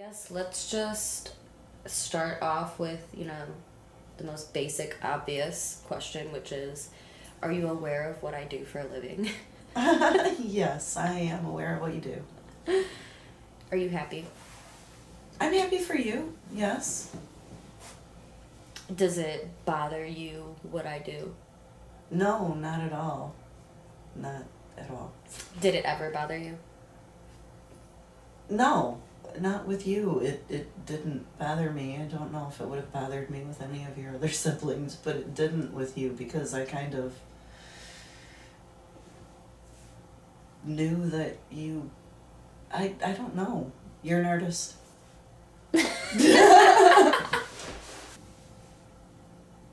guess let's just start off with, the most basic, obvious question, which is, are you aware of what I do for a living? Yes, I am aware of what you do. Are you happy? I'm happy for you, yes. Does it bother you what I do? No, not at all. Not at all. Did it ever bother you? No, not with you. It didn't bother me. I don't know if it would have bothered me with any of your other siblings, but it didn't with you because I kind of knew that you... I don't know. You're an artist.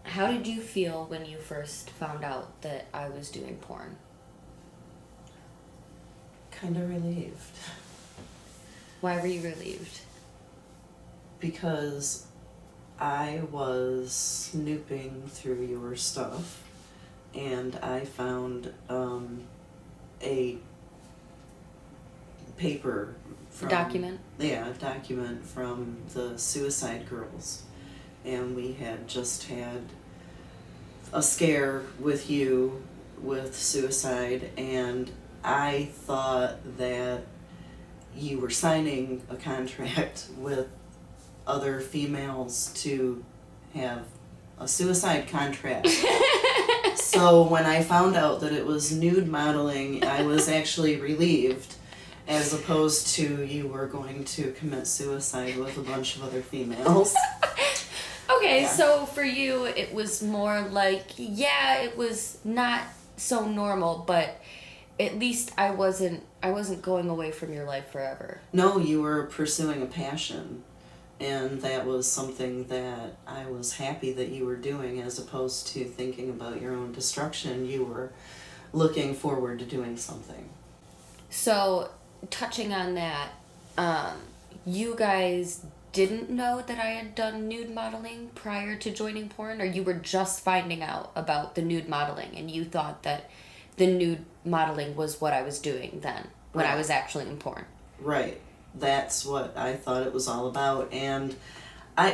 How did you feel when you first found out that I was doing porn? Kind of relieved. Why were you relieved? Because I was snooping through your stuff and I found a paper from... Document? Yeah, a document from the Suicide Girls. And we had just had a scare with you with suicide, and I thought that you were signing a contract with other females to have a suicide contract. So when I found out that it was nude modeling, I was actually relieved, as opposed to you were going to commit suicide with a bunch of other females. Okay, Yeah. so for you, it was more like, yeah, it was not so normal, but at least I wasn't going away from your life forever. No, you were pursuing a passion, and that was something that I was happy that you were doing, as opposed to thinking about your own destruction. You were looking forward to doing something. So, touching on that, you guys didn't know that I had done nude modeling prior to joining porn, or you were just finding out about the nude modeling and you thought that the nude modeling was what I was doing then when I was actually in porn? Right. That's what I thought it was all about. And I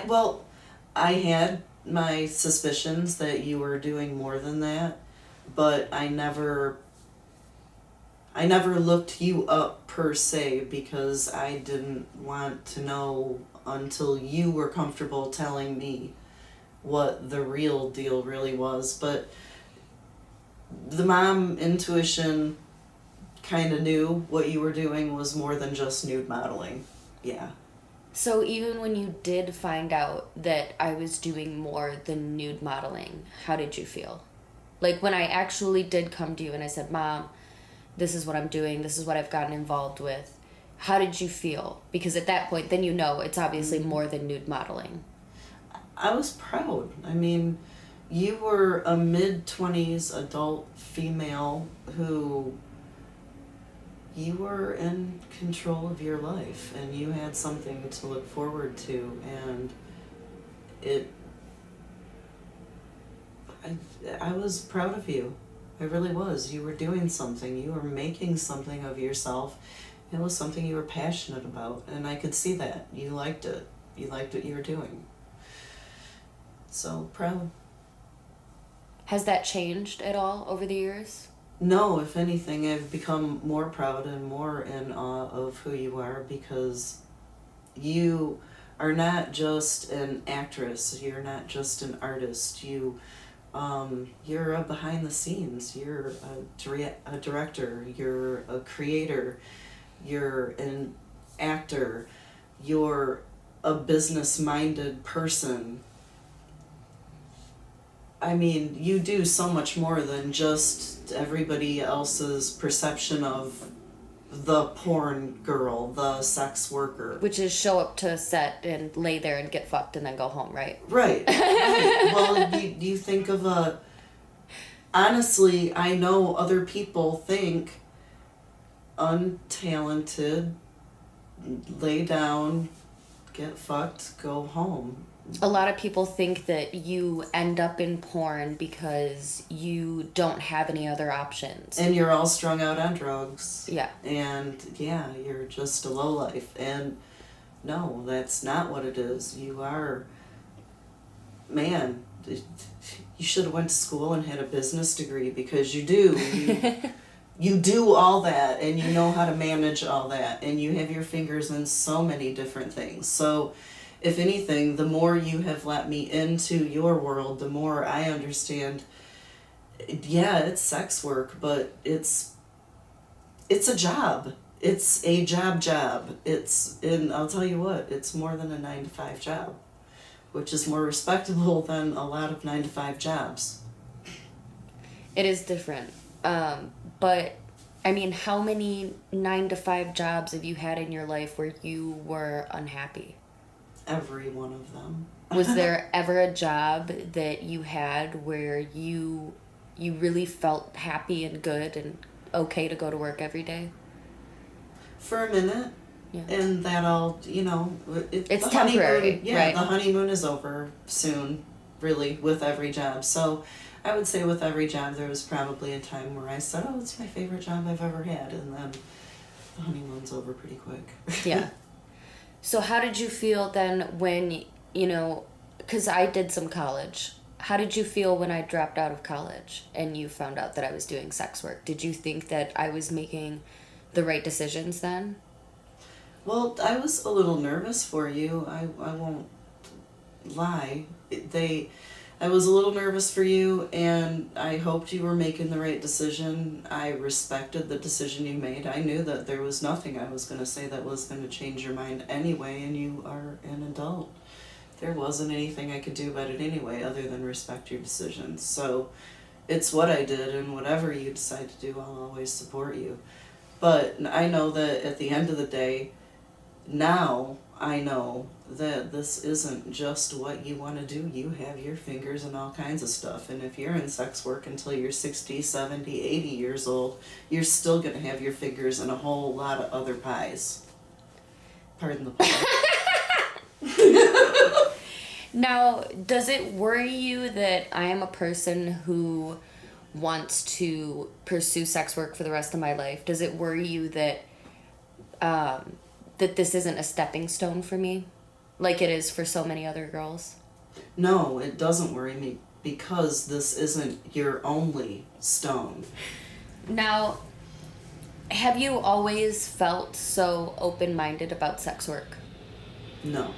had my suspicions that you were doing more than that, but I never looked you up per se because I didn't want to know until you were comfortable telling me what the real deal really was. But the mom intuition kind of knew what you were doing was more than just nude modeling. Yeah. So even when you did find out that I was doing more than nude modeling, how did you feel? Like when I actually did come to you and I said, Mom, this is what I'm doing, this is what I've gotten involved with. How did you feel? Because at that point, then you know it's obviously more than nude modeling. I was proud. I mean, you were a mid-20s adult female who... you were in control of your life and you had something to look forward to, and I was proud of you. I really was. You were doing something. You were making something of yourself. It was something you were passionate about, and I could see that. You liked it. You liked what you were doing. So proud. Has that changed at all over the years? No, if anything, I've become more proud and more in awe of who you are, because you are not just an actress. You're not just an artist. You're a behind the scenes. You're a director. You're a creator. You're an actor. You're a business-minded person. I mean, you do so much more than just everybody else's perception of the porn girl, the sex worker. Which is show up to set and lay there and get fucked and then go home, right? Right. Well, you think of honestly, I know other people think untalented, lay down, get fucked, go home. A lot of people think that you end up in porn because you don't have any other options. And you're all strung out on drugs. Yeah. And yeah, you're just a lowlife. And no, that's not what it is. You are, man, you should have went to school and had a business degree, because you do. You do all that, and you know how to manage all that, and you have your fingers in so many different things. So if anything, the more you have let me into your world, the more I understand, yeah, it's sex work, but it's a job. It's a job. And I'll tell you what, it's more than a 9-to-5 job, which is more respectable than a lot of 9-to-5 jobs. It is different. But, I mean, how many 9-to-5 jobs have you had in your life where you were unhappy? Every one of them. Was there ever a job that you had where you really felt happy and good and okay to go to work every day? For a minute. Yeah. And that all, It's the temporary, honeymoon, yeah, right? The honeymoon is over soon, really, with every job. So I would say with every job there was probably a time where I said, oh, it's my favorite job I've ever had, and then the honeymoon's over pretty quick. Yeah. So how did you feel then when, because I did some college. How did you feel when I dropped out of college and you found out that I was doing sex work? Did you think that I was making the right decisions then? Well, I was a little nervous for you. I won't lie. I was a little nervous for you, and I hoped you were making the right decision. I respected the decision you made. I knew that there was nothing I was going to say that was going to change your mind anyway, and you are an adult. There wasn't anything I could do about it anyway other than respect your decisions. So it's what I did, and whatever you decide to do, I'll always support you. But I know that at the end of the day, now I know that this isn't just what you want to do. You have your fingers in all kinds of stuff, and if you're in sex work until you're 60, 70, 80 years old, you're still going to have your fingers in a whole lot of other pies. Pardon the pun. Now, does it worry you that I am a person who wants to pursue sex work for the rest of my life? Does it worry you that that this isn't a stepping stone for me, like it is for so many other girls? No, it doesn't worry me, because this isn't your only stone. Now, have you always felt so open-minded about sex work? No.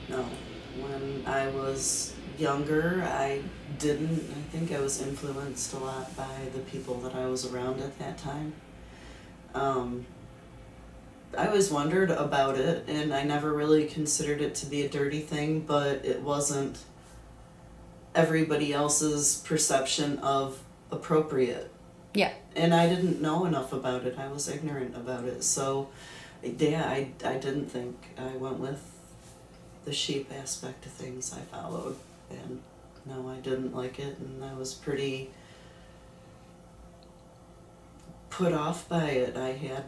When I was younger, I didn't. I think I was influenced a lot by the people that I was around at that time. I always wondered about it, and I never really considered it to be a dirty thing, but it wasn't everybody else's perception of appropriate. Yeah. And I didn't know enough about it. I was ignorant about it. So, yeah, I didn't think. I went with the sheep aspect of things. I followed, and no, I didn't like it, and I was pretty put off by it. I had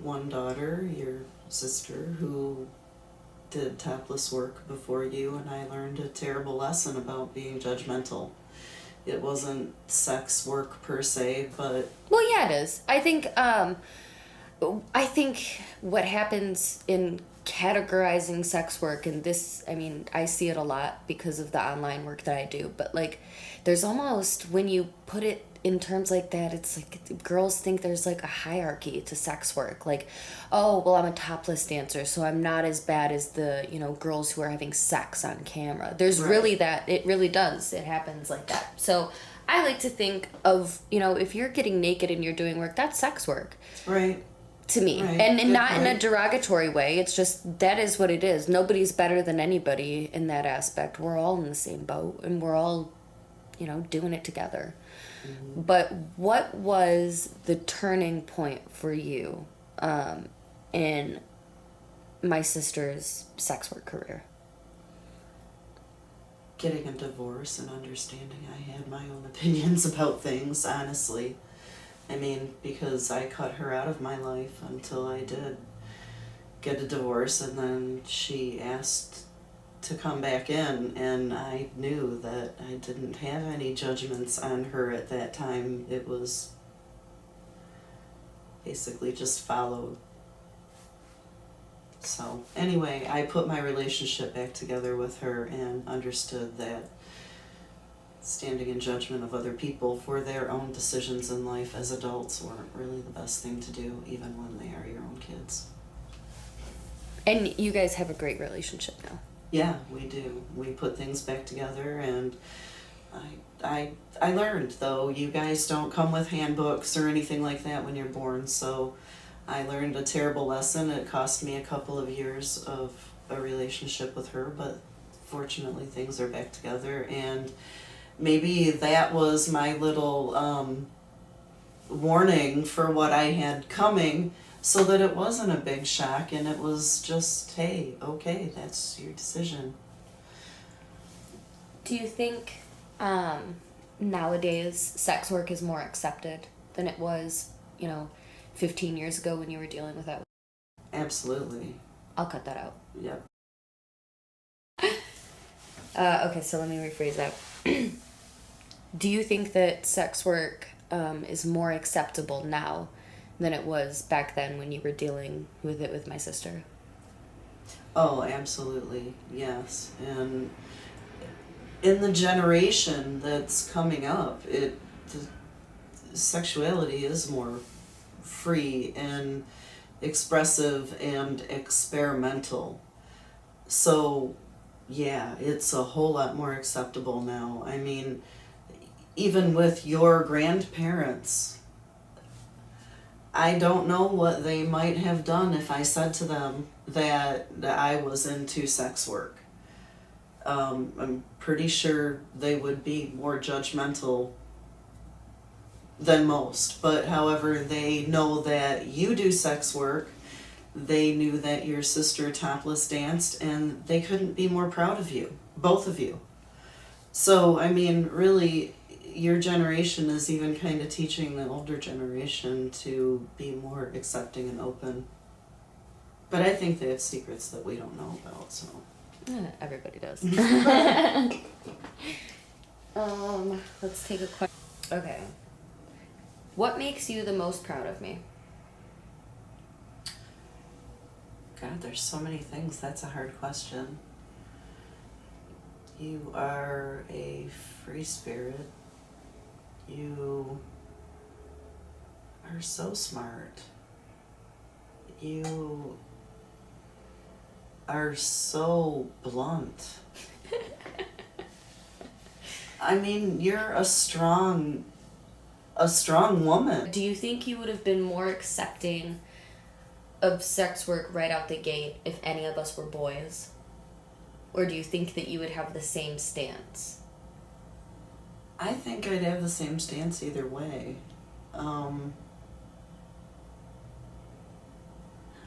one daughter, your sister, who did topless work before you, and I learned a terrible lesson about being judgmental. It wasn't sex work per se, but... Well, yeah, it is. I think what happens in categorizing sex work, and this, I mean, I see it a lot because of the online work that I do, but like, there's almost, when you put it in terms like that, it's like girls think there's like a hierarchy to sex work. Like, oh, well, I'm a topless dancer, so I'm not as bad as the, girls who are having sex on camera. There's Right. really that, it really does. It happens like that. So I like to think of, if you're getting naked and you're doing work, that's sex work. Right. To me. Right. And Good not in a point. derogatory way. It's just, that is what it is. Nobody's better than anybody in that aspect. We're all in the same boat, and we're all, doing it together. Mm-hmm. But what was the turning point for you in my sister's sex work career? Getting a divorce and understanding I had my own opinions about things, honestly. I mean, because I cut her out of my life until I did get a divorce, and then she asked to come back in, and I knew that I didn't have any judgments on her at that time. It was basically just followed. So anyway, I put my relationship back together with her and understood that standing in judgment of other people for their own decisions in life as adults weren't really the best thing to do, even when they are your own kids. And you guys have a great relationship now. Yeah, we do. We put things back together, and I learned, though, you guys don't come with handbooks or anything like that when you're born, so I learned a terrible lesson. It cost me a couple of years of a relationship with her, but fortunately things are back together, and maybe that was my little warning for what I had coming, so that it wasn't a big shock and it was just, hey, okay, that's your decision. Do you think nowadays sex work is more accepted than it was, 15 years ago when you were dealing with that? Absolutely. I'll cut that out. Yep. Okay, so let me rephrase that. Do you think that sex work is more acceptable now than it was back then when you were dealing with it with my sister? Oh, absolutely, yes. And in the generation that's coming up, the sexuality is more free and expressive and experimental. So, yeah, it's a whole lot more acceptable now. I mean, even with your grandparents, I don't know what they might have done if I said to them that I was into sex work. I'm pretty sure they would be more judgmental than most. But however, they know that you do sex work. They knew that your sister topless danced, and they couldn't be more proud of you, both of you. So, I mean, really, your generation is even kind of teaching the older generation to be more accepting and open. But I think they have secrets that we don't know about, so. Everybody does. Let's take a question. Okay. What makes you the most proud of me? God, there's so many things. That's a hard question. You are a free spirit. You are so smart. You are so blunt. I mean, you're a strong woman. Do you think you would have been more accepting of sex work right out the gate if any of us were boys? Or do you think that you would have the same stance? I think I'd have the same stance either way.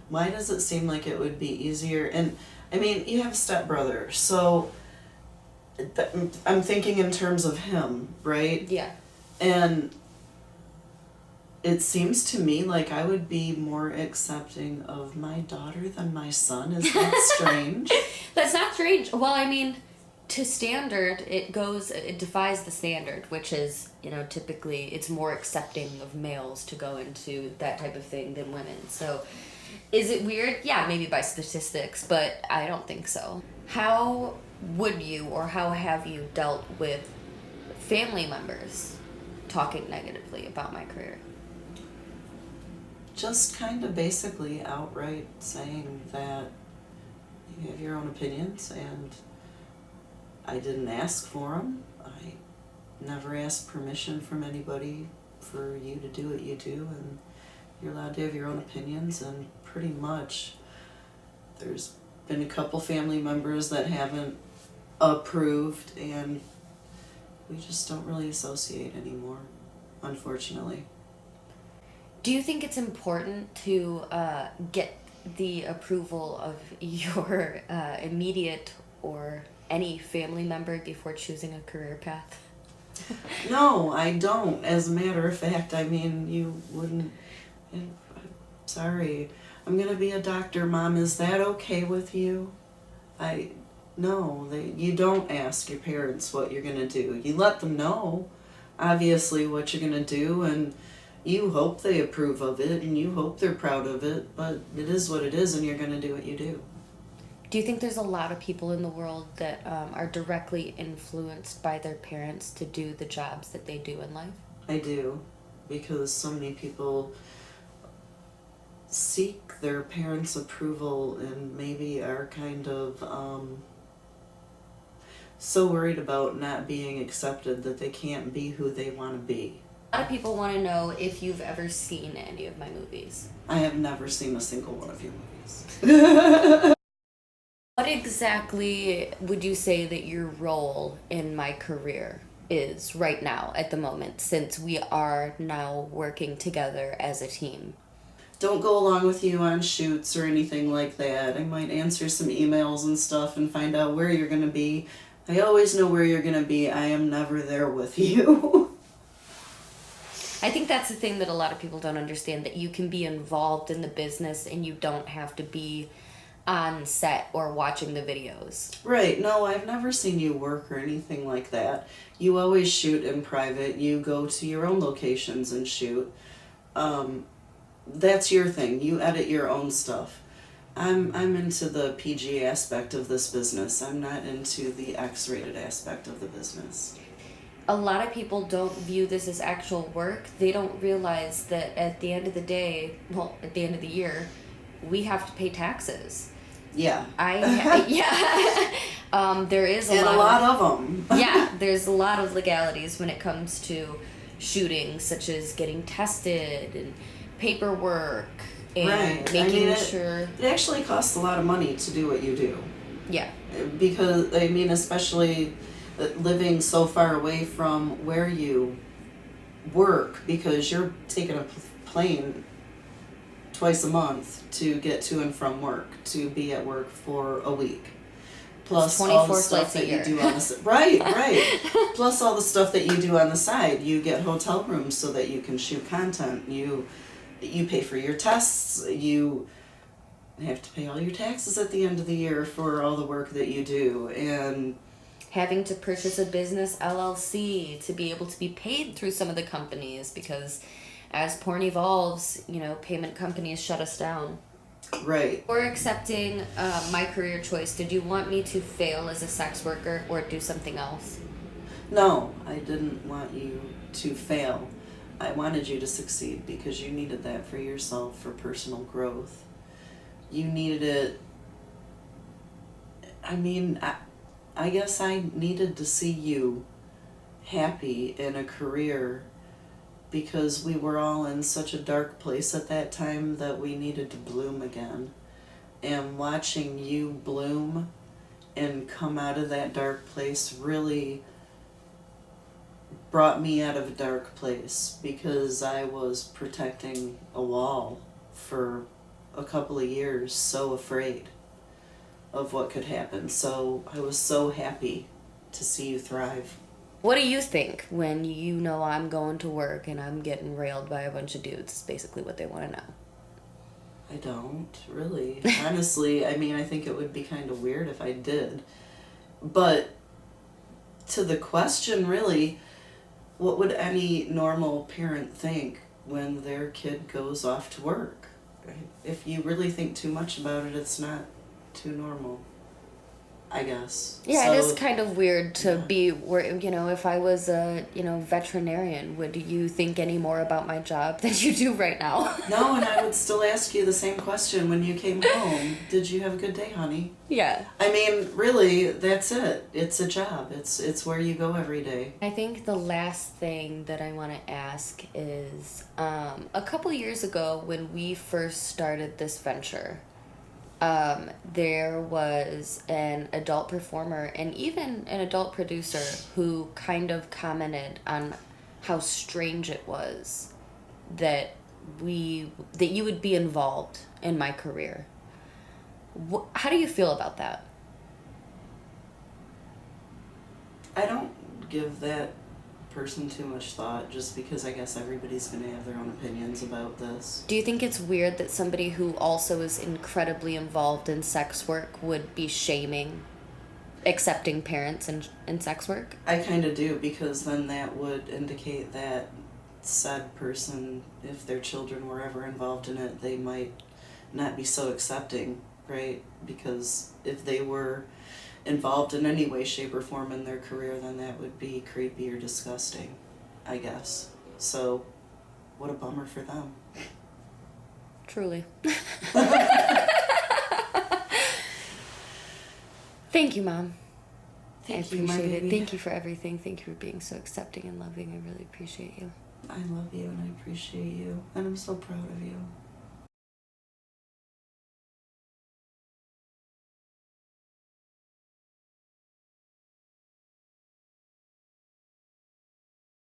Why does it seem like it would be easier? And I mean, you have a stepbrother, so I'm thinking in terms of him, right? Yeah. And it seems to me like I would be more accepting of my daughter than my son. Is that strange? That's not strange. Well, I mean, to standard, it defies the standard, which is, typically it's more accepting of males to go into that type of thing than women. So, is it weird? Yeah, maybe by statistics, but I don't think so. How would you, or how have you dealt with family members talking negatively about my career? Just kind of basically outright saying that you have your own opinions, and I didn't ask for them. I never asked permission from anybody for you to do what you do, and you're allowed to have your own opinions. And pretty much there's been a couple family members that haven't approved, and we just don't really associate anymore, unfortunately. Do you think it's important to get the approval of your immediate or any family member before choosing a career path? No, I don't. As a matter of fact, I mean, you wouldn't. I'm sorry. I'm gonna be a doctor, Mom. Is that okay with you? No. You don't ask your parents what you're gonna do. You let them know, obviously, what you're gonna do, and You hope they approve of it and you hope they're proud of it, but it is what it is and you're going to do what you do. Do you think there's a lot of people in the world that are directly influenced by their parents to do the jobs that they do in life? I do, because so many people seek their parents' approval and maybe are kind of so worried about not being accepted that they can't be who they want to be. A lot of people want to know if you've ever seen any of my movies. I have never seen a single one of your movies. What exactly would you say that your role in my career is right now at the moment, since we are now working together as a team? Don't go along with you on shoots or anything like that. I might answer some emails and stuff and find out where you're going to be. I always know where you're going to be. I am never there with you. I think that's the thing that a lot of people don't understand, that you can be involved in the business and you don't have to be on set or watching the videos. Right. No, I've never seen you work or anything like that. You always shoot in private. You go to your own locations and shoot. That's your thing. You edit your own stuff. I'm into the PG aspect of this business. I'm not into the X-rated aspect of the business. A lot of people don't view this as actual work. They don't realize that at the end of the day, well, at the end of the year, we have to pay taxes. Yeah. There is a lot of them. Yeah, there's a lot of legalities when it comes to shooting, such as getting tested and paperwork and making sure. It actually costs a lot of money to do what you do. Yeah. Because, I mean, especially living so far away from where you work, because you're taking a plane twice a month to get to and from work, to be at work for a week. Plus all the stuff that you do on the side. Right. Plus all the stuff that you do on the side. You get hotel rooms so that you can shoot content. You pay for your tests. You have to pay all your taxes at the end of the year for all the work that you do. And having to purchase a business LLC to be able to be paid through some of the companies, because as porn evolves, payment companies shut us down. Right. Or accepting my career choice, did you want me to fail as a sex worker or do something else? No, I didn't want you to fail. I wanted you to succeed because you needed that for yourself, for personal growth. You needed it. I mean, I guess I needed to see you happy in a career, because we were all in such a dark place at that time that we needed to bloom again. And watching you bloom and come out of that dark place really brought me out of a dark place, because I was protecting a wall for a couple of years, so afraid of what could happen. So I was so happy to see you thrive. What do you think when I'm going to work and I'm getting railed by a bunch of dudes? Is basically what they want to know. I don't, really. Honestly, I mean, I think it would be kind of weird if I did. But to the question, really, what would any normal parent think when their kid goes off to work? If you really think too much about it, it's not too normal, I guess. Yeah, so, it is kind of weird to be where, if I was a, veterinarian, would you think any more about my job than you do right now? No, and I would still ask you the same question when you came home. Did you have a good day, honey? Yeah. I mean, really, that's it. It's a job. It's where you go every day. I think the last thing that I want to ask is, a couple years ago when we first started this venture, there was an adult performer and even an adult producer who kind of commented on how strange it was that you would be involved in my career. How do you feel about that? I don't give that person too much thought, just because I guess everybody's going to have their own opinions about this. Do you think it's weird that somebody who also is incredibly involved in sex work would be shaming accepting parents in sex work? I kind of do, because then that would indicate that said person, if their children were ever involved in it, they might not be so accepting, right? Because if they were involved in any way, shape, or form in their career, then that would be creepy or disgusting, I guess. So, what a bummer for them. Truly. Thank you, Mom. Thank I you, my appreciate it. baby. Thank you for everything. Thank you for being so accepting and loving. I really appreciate you. I love you and I appreciate you, and I'm so proud of you.